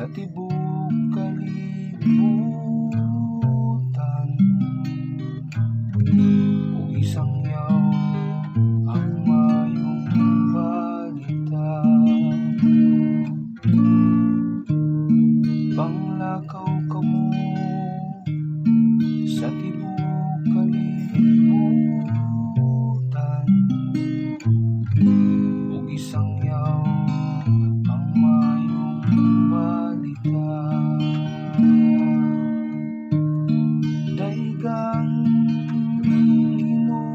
sa tibok kalibutan, ug isang yaw ang mayong balita. Panglakaw kamo sa tibok kalibutan, ug isang yaw ang mayong balita. Daigang Ginoo,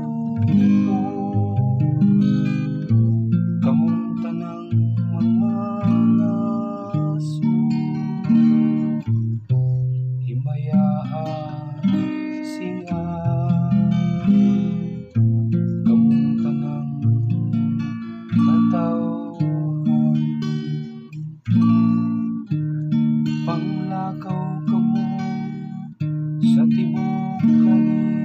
kamong tanang mga ngaso, himayaan siya. Kamong tanang katawhan, panglakaw kamo sa tibok kalibutan,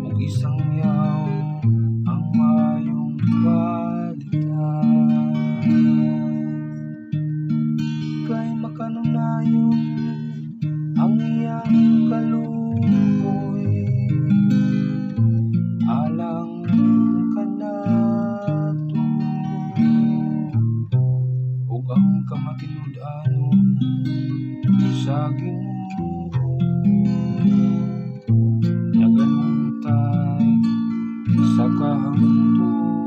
ug isang yaw ang mayong balita. Kay makanunayon ang iyang kaluoy, alang kanato, ug ang kamatinud-anon sa Ginoo nagaluntad sa kahangturan.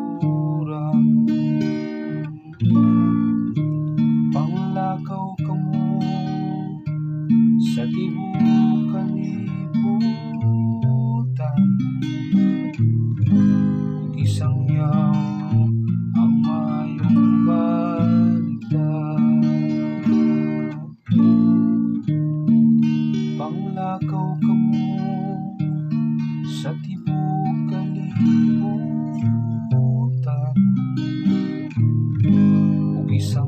Panglakaw kamo sa tibok kalibutan, ug isang yaw ang mayong balita. Panglakaw kamo sa tibok kalibutan, ug isang